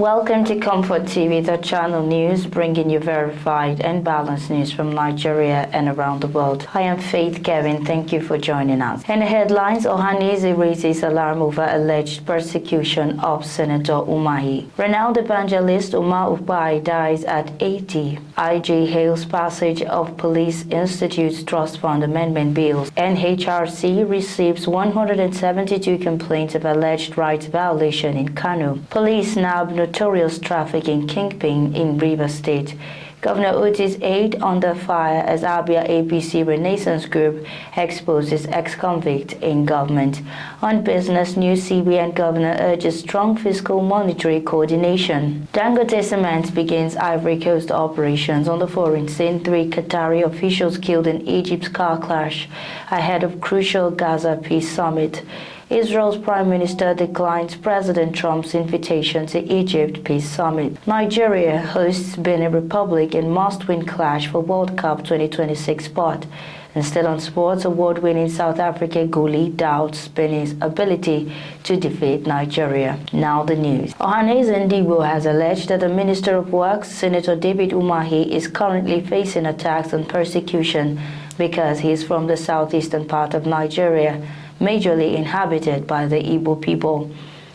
Welcome to ComfortTV.channel news, bringing you verified and balanced news from Nigeria and around the world. I am Faith Kevin. Thank you for joining us. In the headlines, Ohanaeze raises alarm over alleged persecution of Senator Umahi. Renowned evangelist Uma Ukpai dies at 80. IG hails passage of Police Institute's Trust Fund Amendment Bills. NHRC receives 172 complaints of alleged rights violation in Kano. Police nab notorious trafficking kingpin in Rivers State. Governor Oti's aide under fire as Abia APC Renaissance Group exposes ex-convict in government. On business news, CBN governor urges strong fiscal monetary coordination. Dangote Cement begins Ivory Coast operations on the foreign scene. 3 Qatari officials killed in Egypt's car clash ahead of crucial Gaza peace summit. Israel's Prime Minister declines President Trump's invitation to Egypt peace summit. Nigeria hosts Benin Republic in must-win clash for World Cup 2026 spot. Instead on sports, award-winning South Africa goalie doubts Benin's ability to defeat Nigeria. Now the news. Ohanaeze Ndigbo has alleged that the Minister of Works, Senator David Umahi, is currently facing attacks and persecution because he is from the southeastern part of Nigeria, majorly inhabited by the Igbo people.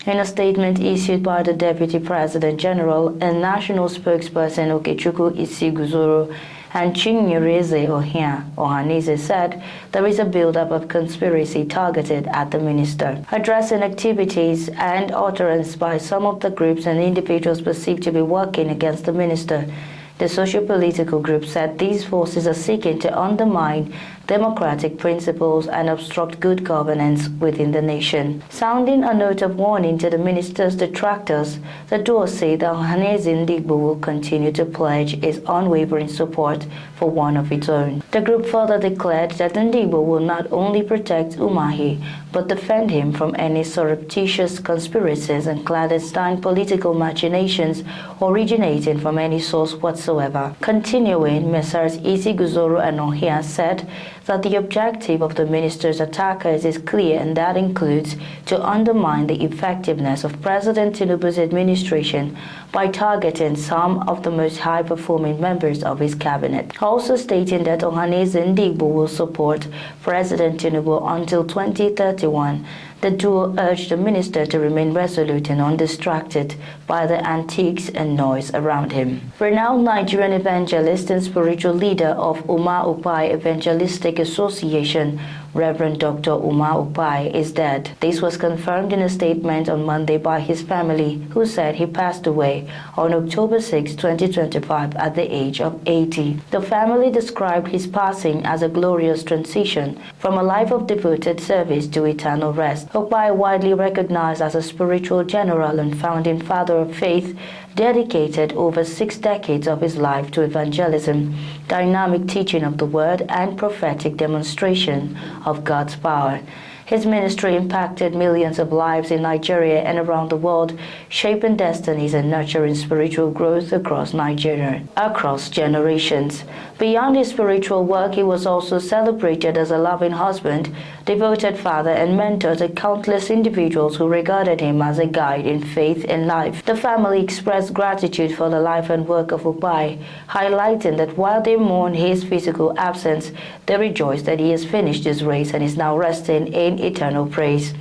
In a statement issued by the Deputy President General and National Spokesperson Okechukwu Isiguzoro and Chinyereze Ohia, Ohanaeze said there is a buildup of conspiracy targeted at the minister. Addressing activities and utterance by some of the groups and individuals perceived to be working against the minister, the socio-political group said these forces are seeking to undermine democratic principles and obstruct good governance within the nation. Sounding a note of warning to the minister's detractors, the duo say that Ohanaeze Ndigbo will continue to pledge its unwavering support for one of its own. The group further declared that Ndigbo will not only protect Umahi, but defend him from any surreptitious conspiracies and clandestine political machinations originating from any source whatsoever. Continuing, Messrs. Isiguzoro and Ohia said that the objective of the minister's attackers is clear, and that includes to undermine the effectiveness of President Tinubu's administration by targeting some of the most high-performing members of his cabinet. Also stating that Ohanaeze Ndigbo will support President Tinubu until 2031, the duo urged the minister to remain resolute and undistracted by the antics and noise around him. Renowned Nigerian evangelist and spiritual leader of Uma Ukpai Evangelistic Association, Reverend Dr. Uma Ukpai, is dead. This was confirmed in a statement on Monday by his family, who said he passed away on October 6, 2025 at the age of 80. The family described his passing as a glorious transition from a life of devoted service to eternal rest. Ukpai, widely recognized as a spiritual general and founding father of faith, dedicated over 6 decades of his life to evangelism, dynamic teaching of the word, and prophetic demonstration of God's power. His ministry impacted millions of lives in Nigeria and around the world, shaping destinies and nurturing spiritual growth across Nigeria, across generations. Beyond his spiritual work, he was also celebrated as a loving husband, devoted father, and mentor to countless individuals who regarded him as a guide in faith and life. The family expressed gratitude for the life and work of Ukpai, highlighting that while they mourn his physical absence, they rejoice that he has finished his race and is now resting in eternal praise.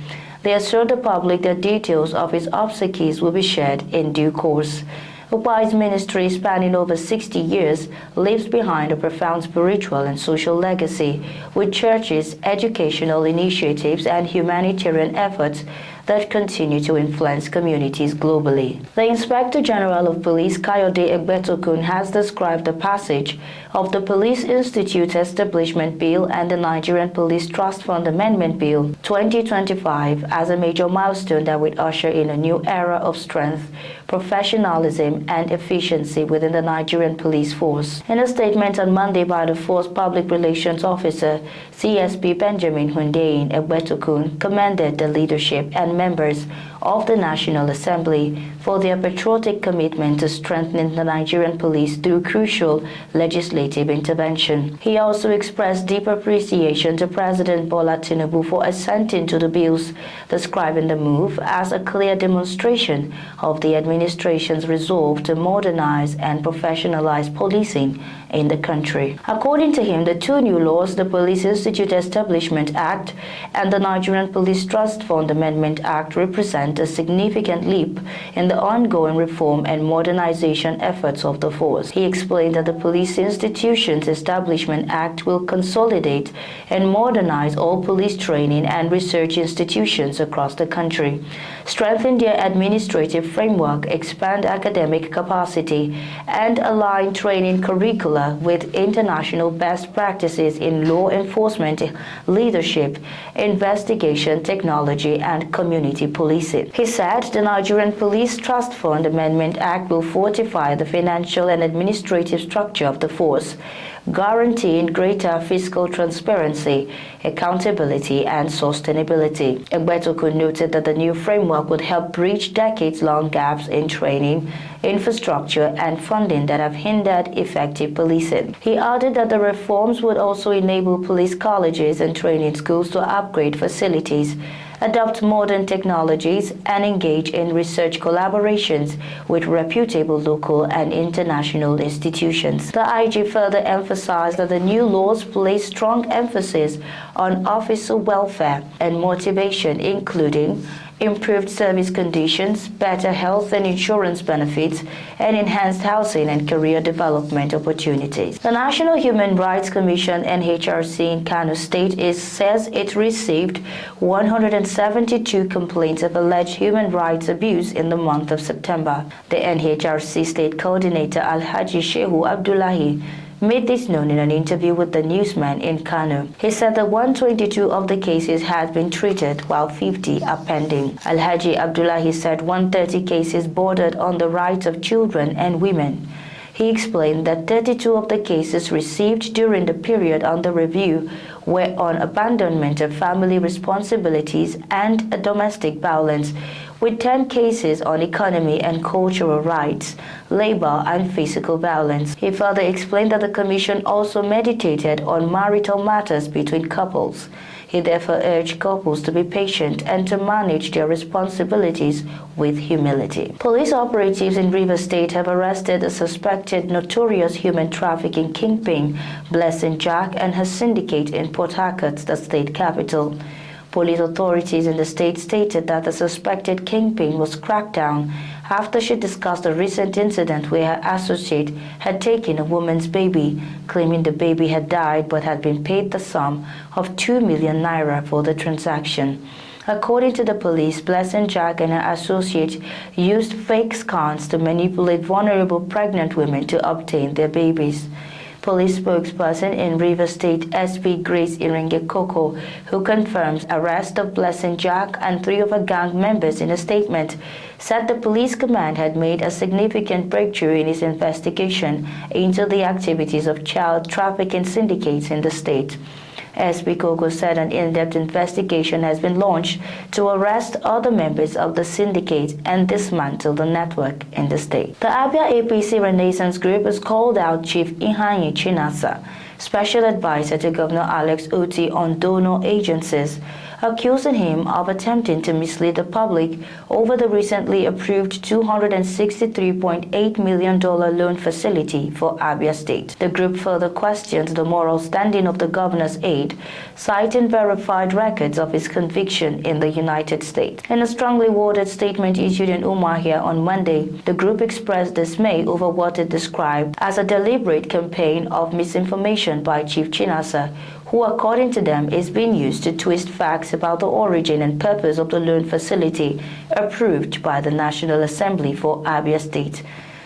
They assured the public that details of his obsequies will be shared in due course. Ukpai's ministry, spanning over 60 years, leaves behind a profound spiritual and social legacy, with churches, educational initiatives, and humanitarian efforts that continue to influence communities globally. The Inspector General of Police, Kayode Egbetokun, has described the passage of the Police Institute Establishment Bill and the Nigerian Police Trust Fund Amendment Bill 2025 as a major milestone that will usher in a new era of strength, professionalism, and efficiency within the Nigerian police force. In a statement on Monday by the Force Public Relations Officer, CSP Benjamin Hundeyin, Egbetokun commended the leadership and members of the National Assembly for their patriotic commitment to strengthening the Nigerian police through crucial legislative intervention. He also expressed deep appreciation to President Bola Tinubu for assenting to the bills, describing the move as a clear demonstration of the administration's resolve to modernize and professionalize policing in the country. According to him, the two new laws, the Police Institute Establishment Act and the Nigerian Police Trust Fund Amendment Act, represent a significant leap in the ongoing reform and modernization efforts of the force. He explained that the Police Institutions Establishment Act will consolidate and modernize all police training and research institutions across the country, strengthen their administrative framework, expand academic capacity, and align training curricula with international best practices in law enforcement, leadership, investigation, technology, and community policing. He said the Nigerian Police Trust Fund Amendment Act will fortify the financial and administrative structure of the force, guaranteeing greater fiscal transparency, accountability, and sustainability. Egbetokun noted that the new framework would help bridge decades-long gaps in training, infrastructure, and funding that have hindered effective policing. He added that the reforms would also enable police colleges and training schools to upgrade facilities, adopt modern technologies, and engage in research collaborations with reputable local and international institutions. The IG further emphasized that the new laws place strong emphasis on officer welfare and motivation, including improved service conditions, better health and insurance benefits, and enhanced housing and career development opportunities. The National Human Rights Commission (NHRC) in Kano State says it received 172 complaints of alleged human rights abuse in the month of September. The NHRC State Coordinator Alhaji Shehu Abdullahi made this known in an interview with the newsman in Kano. He said that 122 of the cases had been treated while 50 are pending. Alhaji Abdullahi said 130 cases bordered on the rights of children and women. He explained that 32 of the cases received during the period under review were on abandonment of family responsibilities and domestic violence, with 10 cases on economy and cultural rights, labor, and physical violence. He further explained that the Commission also meditated on marital matters between couples. He therefore urged couples to be patient and to manage their responsibilities with humility. Police operatives in Rivers State have arrested a suspected notorious human trafficking kingpin, Blessing Jack, and her syndicate in Port Harcourt, the state capital. Police authorities in the state stated that the suspected kingpin was cracked down after she discussed a recent incident where her associate had taken a woman's baby, claiming the baby had died but had been paid the sum of 2 million naira for the transaction. According to the police, Blessing Jack and her associate used fake scans to manipulate vulnerable pregnant women to obtain their babies. Police spokesperson in Rivers State, SP Grace Iringe Koko, who confirms arrest of Blessing Jack and 3 of her gang members in a statement, said the police command had made a significant breakthrough in its investigation into the activities of child trafficking syndicates in the state. SP Koko said an in-depth investigation has been launched to arrest other members of the syndicate and dismantle the network in the state. The Abia APC Renaissance Group has called out Chief Ihanyi Chinasa, Special Advisor to Governor Alex Oti on donor agencies, accusing him of attempting to mislead the public over the recently approved $263.8 million loan facility for Abia State. The group further questions the moral standing of the governor's aide, citing verified records of his conviction in the United States. In a strongly worded statement issued in Umuahia on Monday, the group expressed dismay over what it described as a deliberate campaign of misinformation by Chief Chinasa, who, according to them, is being used to twist facts about the origin and purpose of the loan facility approved by the National Assembly for Abia State.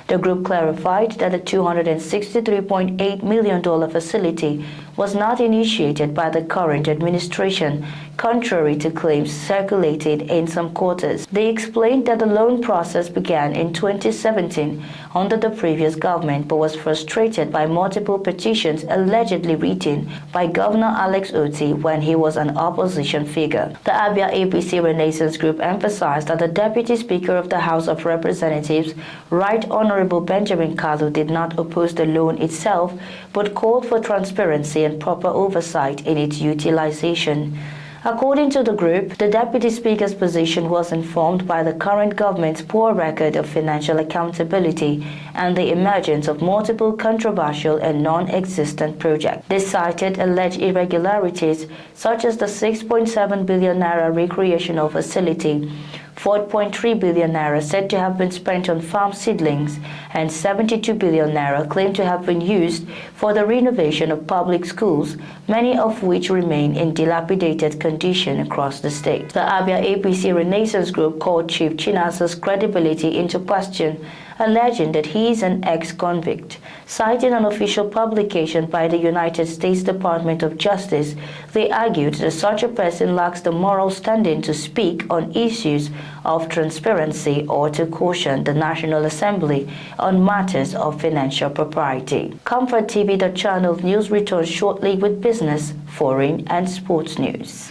The group clarified that the $263.8 million facility was not initiated by the current administration, contrary to claims circulated in some quarters. They explained that the loan process began in 2017 under the previous government but was frustrated by multiple petitions allegedly written by Governor Alex Otti when he was an opposition figure. The Abia APC Renaissance Group emphasized that the Deputy Speaker of the House of Representatives, Right Honorable Benjamin Kalu, did not oppose the loan itself but called for transparency and proper oversight in its utilization. According to the group, the Deputy Speaker's position was informed by the current government's poor record of financial accountability and the emergence of multiple controversial and non-existent projects. They cited alleged irregularities such as the 6.7 billion naira recreational facility, 4.3 billion naira said to have been spent on farm seedlings, and 72 billion naira claimed to have been used for the renovation of public schools, many of which remain in dilapidated condition across the state. The Abia APC Renaissance Group called Chief Chinasa's credibility into question, alleging that he is an ex-convict. Citing an official publication by the United States Department of Justice, they argued that such a person lacks the moral standing to speak on issues of transparency or to caution the National Assembly on matters of financial propriety. ComfortTV.channel news returns shortly with business, foreign, and sports news.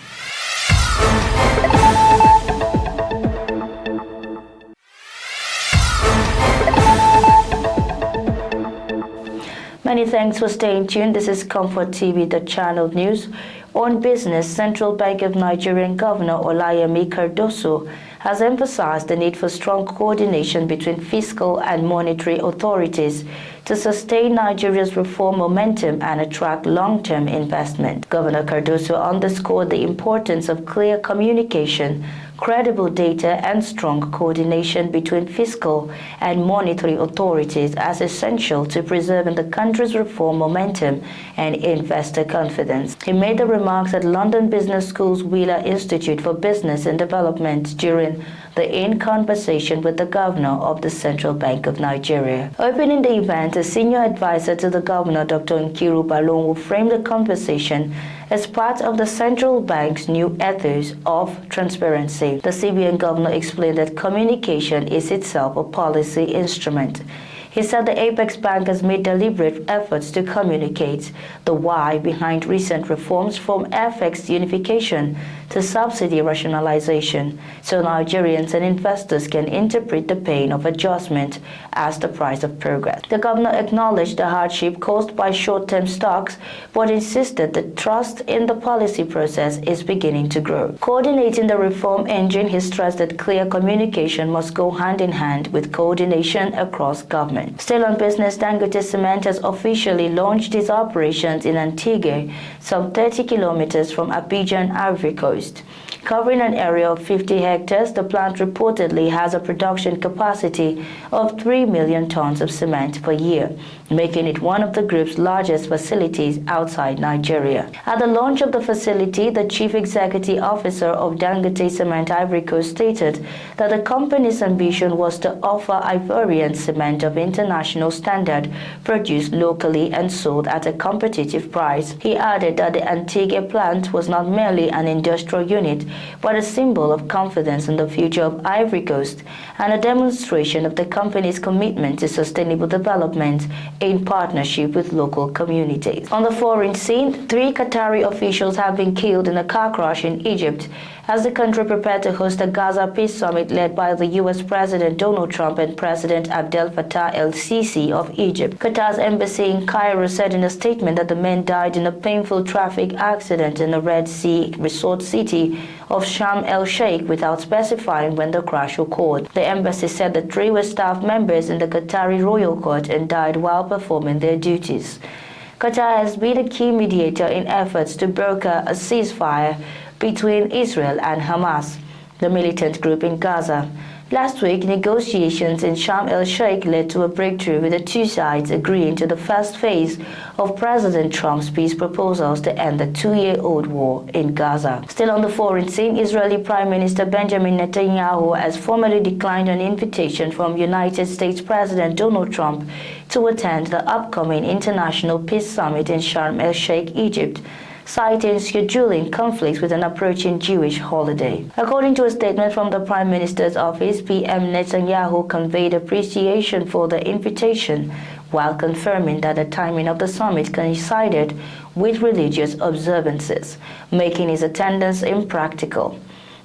Many thanks for staying tuned. This is ComfortTV.channel news. On business, Central Bank of Nigerian Governor Olayemi Cardoso has emphasized the need for strong coordination between fiscal and monetary authorities to sustain Nigeria's reform momentum and attract long-term investment. Governor Cardoso underscored the importance of clear communication, credible data, and strong coordination between fiscal and monetary authorities as essential to preserving the country's reform momentum and investor confidence. He made the remarks at London Business School's Wheeler Institute for Business and Development during the in-conversation with the governor of the Central Bank of Nigeria. Opening the event, a senior advisor to the governor, Dr. Nkiru Balong, framed the conversation as part of the central bank's new ethos of transparency. The CBN governor explained that communication is itself a policy instrument. He said the Apex Bank has made deliberate efforts to communicate the why behind recent reforms from FX unification to subsidy rationalization, so Nigerians and investors can interpret the pain of adjustment as the price of progress. The governor acknowledged the hardship caused by short-term stocks, but insisted that trust in the policy process is beginning to grow. Coordinating the reform engine, he stressed that clear communication must go hand in hand with coordination across government. Still on business, Dangote Cement has officially launched its operations in Antigua, some 30 kilometers from Abidjan, Ivory Coast. Covering an area of 50 hectares, the plant reportedly has a production capacity of 3 million tons of cement per year, making it one of the group's largest facilities outside Nigeria. At the launch of the facility, the chief executive officer of Dangote Cement Ivory Coast stated that the company's ambition was to offer Ivorian cement of international standard, produced locally and sold at a competitive price. He added that the Antigua plant was not merely an industrial unit, but a symbol of confidence in the future of Ivory Coast and a demonstration of the company's commitment to sustainable development in partnership with local communities. On the foreign scene, 3 Qatari officials have been killed in a car crash in Egypt as the country prepared to host a Gaza peace summit led by the U.S. President Donald Trump and President Abdel Fattah el-Sisi of Egypt. Qatar's embassy in Cairo said in a statement that the men died in a painful traffic accident in the Red Sea resort city of Sharm el-Sheikh without specifying when the crash occurred. The embassy said that 3 were staff members in the Qatari royal court and died while performing their duties. Qatar has been a key mediator in efforts to broker a ceasefire between Israel and Hamas, the militant group in Gaza. Last week, negotiations in Sharm el-Sheikh led to a breakthrough, with the two sides agreeing to the first phase of President Trump's peace proposals to end the 2-year-old war in Gaza. Still on the foreign scene, Israeli Prime Minister Benjamin Netanyahu has formally declined an invitation from United States President Donald Trump to attend the upcoming International Peace Summit in Sharm el-Sheikh, Egypt, citing scheduling conflicts with an approaching Jewish holiday. According to a statement from the Prime Minister's office, PM Netanyahu conveyed appreciation for the invitation, while confirming that the timing of the summit coincided with religious observances, making his attendance impractical.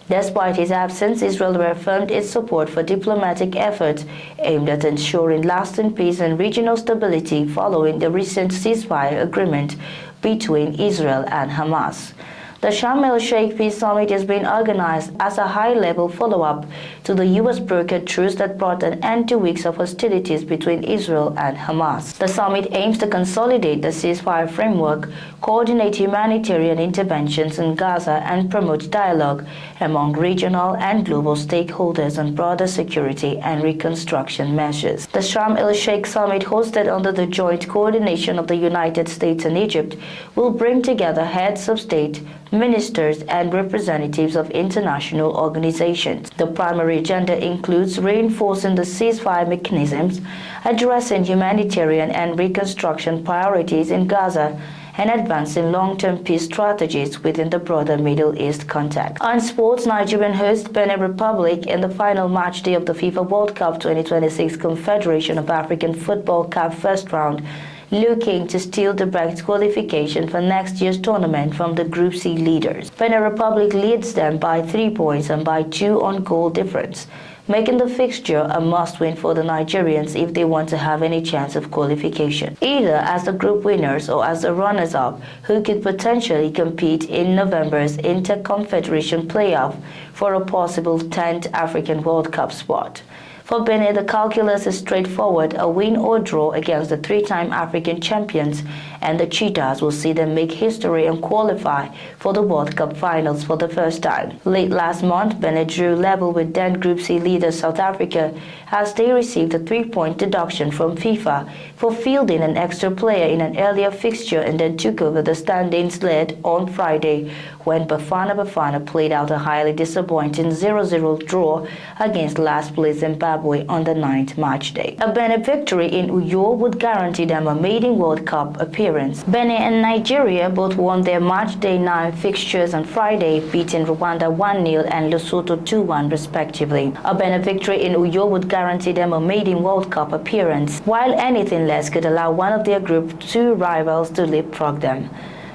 Despite his absence, Israel reaffirmed its support for diplomatic efforts aimed at ensuring lasting peace and regional stability following the recent ceasefire agreement between Israel and Hamas. The Sharm el-Sheikh Peace Summit is being organized as a high-level follow-up to the U.S.-brokered truce that brought an end to weeks of hostilities between Israel and Hamas. The summit aims to consolidate the ceasefire framework, coordinate humanitarian interventions in Gaza, and promote dialogue among regional and global stakeholders on broader security and reconstruction measures. The Sharm el-Sheikh Summit, hosted under the joint coordination of the United States and Egypt, will bring together heads of state, ministers, and representatives of international organizations. The primary agenda includes reinforcing the ceasefire mechanisms, addressing humanitarian and reconstruction priorities in Gaza, and advancing long-term peace strategies within the broader Middle East context. On sports, Nigerian host Benin Republic in the final match day of the FIFA World Cup 2026 Confederation of African Football Cup first round, looking to steal direct qualification for next year's tournament from the Group C leaders. Benin Republic leads them by 3 points and by 2 on goal difference, making the fixture a must-win for the Nigerians if they want to have any chance of qualification, either as the group winners or as the runners-up, who could potentially compete in November's Inter-Confederation playoff for a possible 10th African World Cup spot. For Benin, the calculus is straightforward: a win or draw against the 3-time African champions, and the Cheetahs will see them make history and qualify for the World Cup finals for the first time. Late last month, Benin drew level with then Group C leader South Africa as they received a 3-point deduction from FIFA for fielding an extra player in an earlier fixture, and then took over the standings lead on Friday when Bafana played out a highly disappointing 0-0 draw against last place Zimbabwe on the 9th match day. A Benin victory in Uyo would guarantee them a maiden World Cup appearance. Benin and Nigeria both won their match day 9 fixtures on Friday, beating Rwanda 1-0 and Lesotho 2-1 respectively. A Benin victory in Uyo would guarantee them a maiden World Cup appearance, while anything less could allow one of their Group 2 rivals to leapfrog them.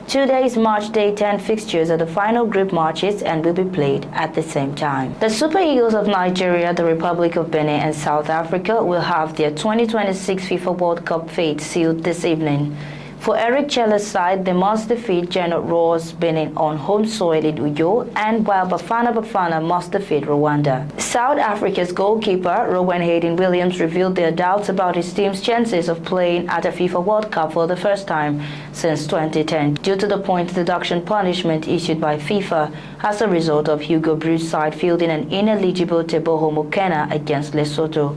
Today's March Day 10 fixtures are the final group matches and will be played at the same time. The Super Eagles of Nigeria, the Republic of Benin, and South Africa will have their 2026 FIFA World Cup fate sealed this evening. For Eric Chella's side, they must defeat Genoa Roar's Benin on home soil in Uyo, and while Bafana must defeat Rwanda. South Africa's goalkeeper, Rowan Hayden-Williams, revealed their doubts about his team's chances of playing at a FIFA World Cup for the first time since 2010 due to the point deduction punishment issued by FIFA as a result of Hugo Broos' side fielding an ineligible Teboho Mokena against Lesotho.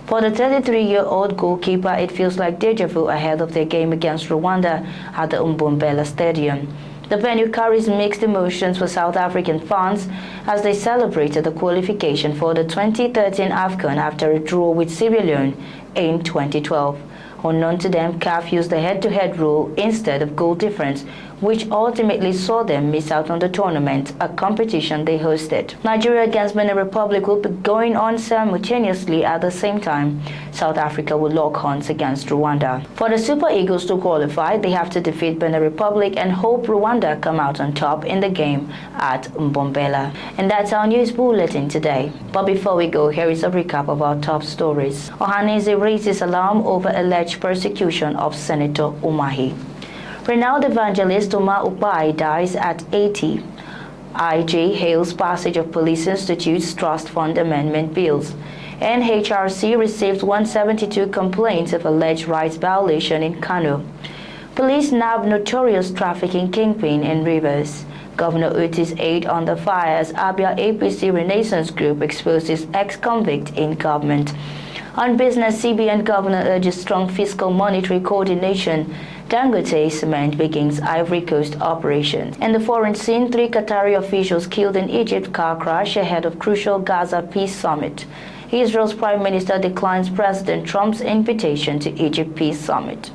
For the 33-year-old goalkeeper, it feels like deja vu ahead of their game against Rwanda at the Mbombela Stadium. The venue carries mixed emotions for South African fans as they celebrated the qualification for the 2013 AFCON after a draw with Sierra Leone in 2012. Unknown to them, CAF used the head-to-head rule instead of goal difference, which ultimately saw them miss out on the tournament, a competition they hosted. Nigeria against Benin Republic will be going on simultaneously at the same time. South Africa will lock horns against Rwanda. For the Super Eagles to qualify, they have to defeat Benin Republic and hope Rwanda come out on top in the game at Mbombela. And that's our news bulletin today. But before we go, here is a recap of our top stories. Ohanaeze raises alarm over alleged persecution of Senator Umahi. Renowned evangelist Uma Ukpai dies at 80. IG hails passage of Police Institute's Trust Fund Amendment bills. NHRC received 172 complaints of alleged rights violation in Kano. Police nab notorious trafficking kingpin in Rivers. Governor Uti's aid on the fire as Abia APC Renaissance Group exposes ex-convict in government. On business, CBN Governor urges strong fiscal monetary coordination. Dangote Cement begins Ivory Coast operations. In the foreign scene, 3 Qatari officials killed in Egypt car crash ahead of crucial Gaza peace summit. Israel's Prime Minister declines President Trump's invitation to Egypt peace summit.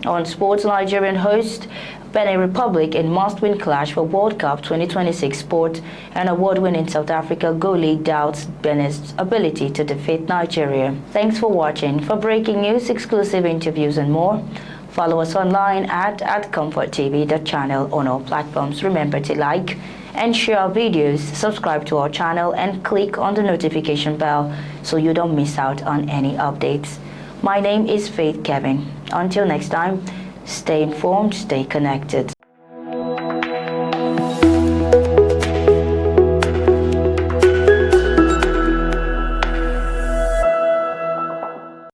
On sports, Nigerian host Benin Republic in must-win clash for World Cup 2026 sport, and award-winning South Africa goalie doubts Benin's ability to defeat Nigeria. Thanks for watching. For breaking news, exclusive interviews and more, follow us online at ComfortTV.channel on all platforms. Remember to like and share our videos, subscribe to our channel, and click on the notification bell so you don't miss out on any updates. My name is Faith Kevin. Until next time, stay informed, stay connected.